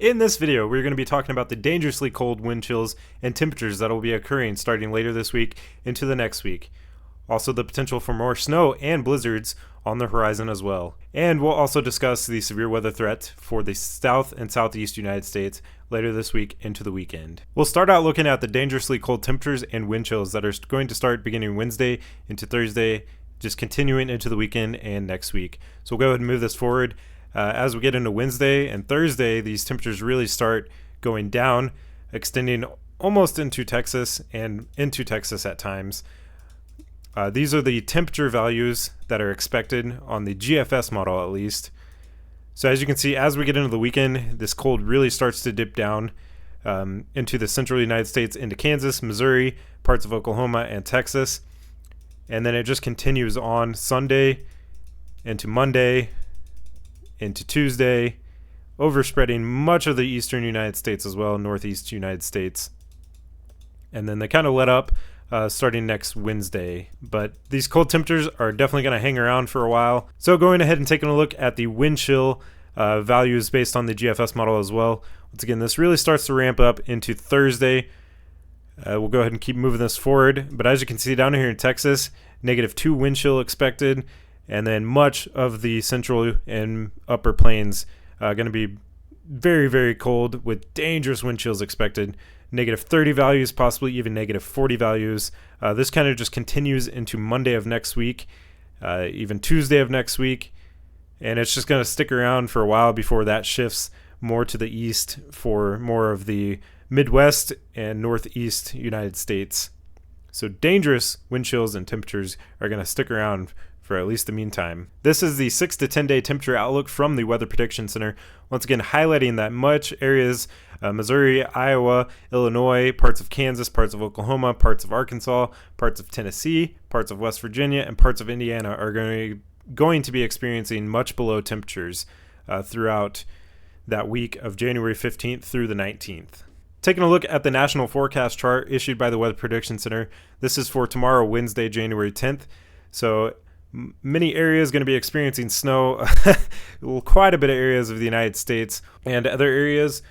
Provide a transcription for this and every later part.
In this video, we're going to be talking about the dangerously cold wind chills and temperatures that will be occurring starting later this week into the next week. Also, the potential for more snow and blizzards on the horizon as well. And we'll also discuss the severe weather threat for the south and southeast United States later this week into the weekend. We'll start out looking at the dangerously cold temperatures and wind chills that are going to start beginning Wednesday into Thursday, just continuing into the weekend and next week. So we'll go ahead and move this forward. As we get into Wednesday and Thursday, these temperatures really start going down, extending almost into Texas and into Texas at times. These are the temperature values that are expected on the GFS model, at least. So as you can see, as we get into the weekend, this cold really starts to dip down into the central United States, into Kansas, Missouri, parts of Oklahoma, and Texas. And then it just continues on Sunday into Monday, into Tuesday, overspreading much of the eastern United States as well, northeast United States. And then they kind of let up starting next Wednesday. But these cold temperatures are definitely going to hang around for a while. So going ahead and taking a look at the wind chill values based on the GFS model as well. Once again, this really starts to ramp up into Thursday. We'll go ahead and keep moving this forward. But as you can see down here in Texas, -2 wind chill expected. And then much of the central and upper plains going to be very, very cold with dangerous wind chills expected. -30 values, possibly even -40 values. This kind of just continues into Monday of next week, even Tuesday of next week. And it's just going to stick around for a while before that shifts more to the east for more of the Midwest and Northeast United States. So dangerous wind chills and temperatures are going to stick around for at least the meantime. This is the 6 to 10 day temperature outlook from the Weather Prediction Center. Once again, highlighting that much areas, Missouri, Iowa, Illinois, parts of Kansas, parts of Oklahoma, parts of Arkansas, parts of Tennessee, parts of West Virginia, and parts of Indiana are going to be experiencing much below temperatures throughout that week of January 15th through the 19th. Taking a look at the national forecast chart issued by the Weather Prediction Center, this is for tomorrow, Wednesday, January 10th. So many areas going to be experiencing snow, quite a bit of areas of the United States, and other areas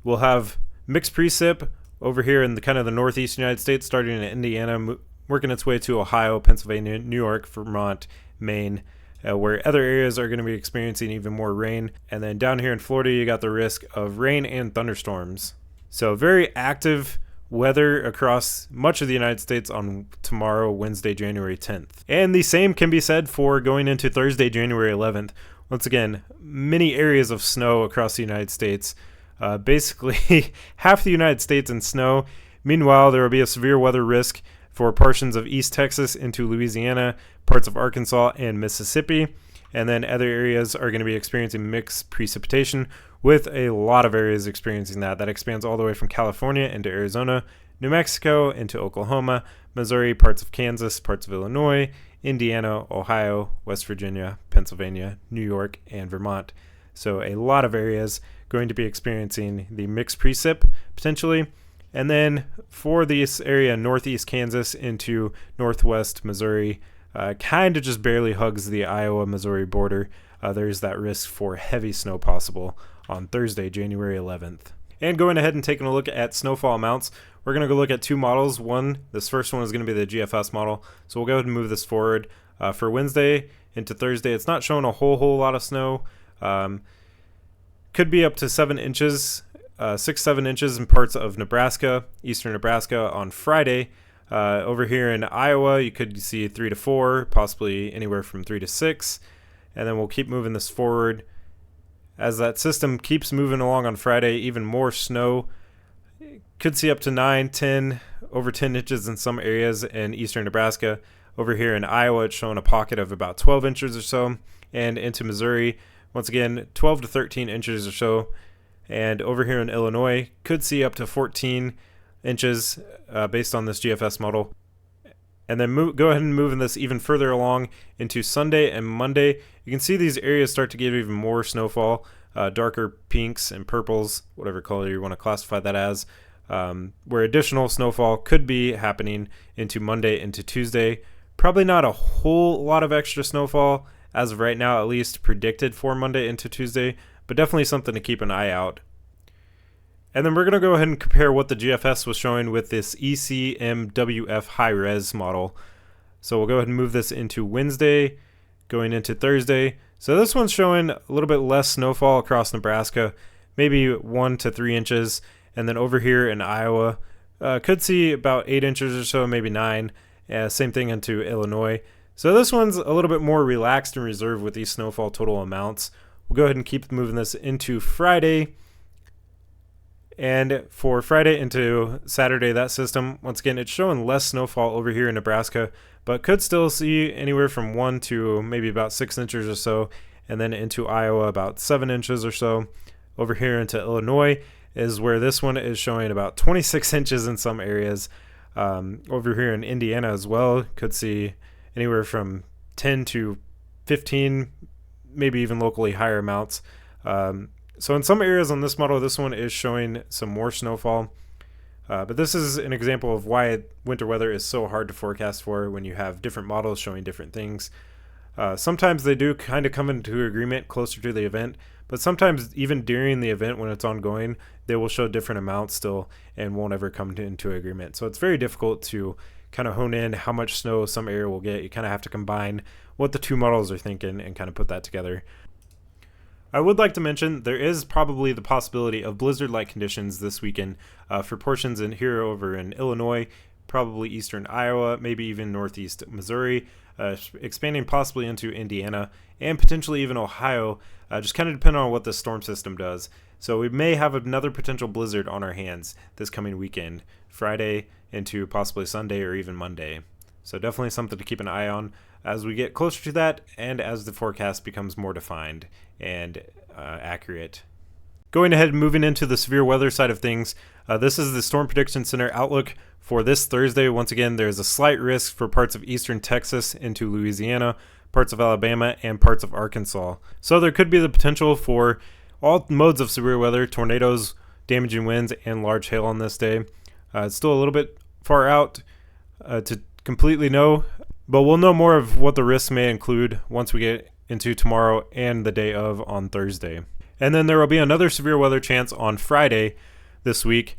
will have mixed precip over here in the kind of the northeast United States, starting in Indiana, working its way to Ohio, Pennsylvania, New York, Vermont, Maine, where other areas are going to be experiencing even more rain. And then down here in Florida, you got the risk of rain and thunderstorms. So very active weather across much of the United States on tomorrow, Wednesday, January 10th. And the same can be said for going into Thursday, January 11th. Once again, many areas of snow across the United States. Basically, half the United States in snow. Meanwhile, there will be a severe weather risk for portions of East Texas into Louisiana, parts of Arkansas and Mississippi. And then other areas are going to be experiencing mixed precipitation, with a lot of areas experiencing that. That expands all the way from California into Arizona, New Mexico into Oklahoma, Missouri, parts of Kansas, parts of Illinois, Indiana, Ohio, West Virginia, Pennsylvania, New York, and Vermont. So a lot of areas going to be experiencing the mixed precip potentially. And then for this area, northeast Kansas into northwest Missouri, kind of just barely hugs the Iowa-Missouri border. There's that risk for heavy snow possible on Thursday, January 11th. And going ahead and taking a look at snowfall amounts, we're going to go look at two models. This first one is going to be the GFS model. So we'll go ahead and move this forward. For Wednesday into Thursday, it's not showing a whole lot of snow. Could be up to 7 inches, 6-7 inches in parts of Nebraska, eastern Nebraska on Friday. Over here in Iowa, you could see 3 to 4, possibly anywhere from 3 to 6. And then we'll keep moving this forward. As that system keeps moving along on Friday, even more snow. Could see up to 9, 10, over 10 inches in some areas in eastern Nebraska. Over here in Iowa, it's showing a pocket of about 12 inches or so. And into Missouri, once again, 12 to 13 inches or so. And over here in Illinois, could see up to 14 inches based on this GFS model. And then go ahead and move this even further along into Sunday and Monday. You can see these areas start to get even more snowfall, darker pinks and purples, whatever color you want to classify that as, where additional snowfall could be happening into Monday into Tuesday. Probably not a whole lot of extra snowfall as of right now, at least predicted for Monday into Tuesday, but definitely something to keep an eye out. And then we're going to go ahead and compare what the GFS was showing with this ECMWF high-res model. So we'll go ahead and move this into Wednesday, going into Thursday. So this one's showing a little bit less snowfall across Nebraska, maybe 1 to 3 inches. And then over here in Iowa, could see about 8 inches or so, maybe 9. Same thing into Illinois. So this one's a little bit more relaxed and reserved with these snowfall total amounts. We'll go ahead and keep moving this into Friday. And for Friday into Saturday, that system, once again, it's showing less snowfall over here in Nebraska, but could still see anywhere from 1 to maybe about 6 inches or so. And then into Iowa, about 7 inches or so. Over here into Illinois is where this one is showing about 26 inches in some areas. Over here in Indiana as well, could see anywhere from 10 to 15, maybe even locally higher amounts. So in some areas on this model, this one is showing some more snowfall. But this is an example of why winter weather is so hard to forecast for when you have different models showing different things. Sometimes they do kind of come into agreement closer to the event, but sometimes even during the event when it's ongoing, they will show different amounts still and won't ever come into agreement. So it's very difficult to kind of hone in how much snow some area will get. You kind of have to combine what the two models are thinking and kind of put that together. I would like to mention there is probably the possibility of blizzard-like conditions this weekend for portions in here over in Illinois, probably eastern Iowa, maybe even northeast Missouri, expanding possibly into Indiana and potentially even Ohio, just kind of depending on what the storm system does. So we may have another potential blizzard on our hands this coming weekend, Friday into possibly Sunday or even Monday. So definitely something to keep an eye on as we get closer to that and as the forecast becomes more defined and accurate. Going ahead and moving into the severe weather side of things, this is the Storm Prediction Center outlook for this Thursday. Once again, there's a slight risk for parts of eastern Texas into Louisiana, parts of Alabama, and parts of Arkansas. So there could be the potential for all modes of severe weather, tornadoes, damaging winds, and large hail on this day. It's still a little bit far out to completely know, but we'll know more of what the risks may include once we get into tomorrow and the day of on Thursday. And then there will be another severe weather chance on Friday this week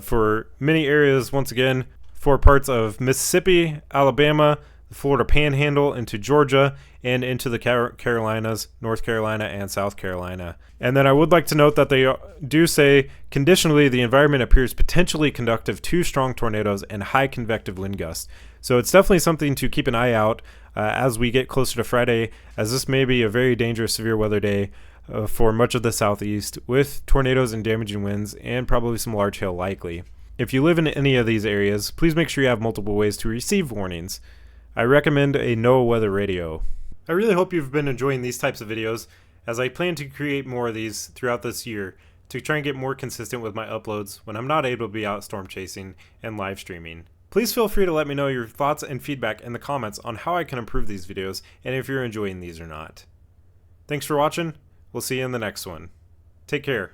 for many areas, once again, for parts of Mississippi, Alabama, the Florida Panhandle, into Georgia, and into the Carolinas, North Carolina, and South Carolina. And then I would like to note that they do say, conditionally, the environment appears potentially conductive to strong tornadoes and high convective wind gusts. So it's definitely something to keep an eye out as we get closer to Friday, as this may be a very dangerous severe weather day for much of the southeast, with tornadoes and damaging winds and probably some large hail likely. If you live in any of these areas, please make sure you have multiple ways to receive warnings. I recommend a NOAA weather radio. I really hope you've been enjoying these types of videos, as I plan to create more of these throughout this year to try and get more consistent with my uploads when I'm not able to be out storm chasing and live streaming. Please feel free to let me know your thoughts and feedback in the comments on how I can improve these videos and if you're enjoying these or not. Thanks for watching. We'll see you in the next one. Take care.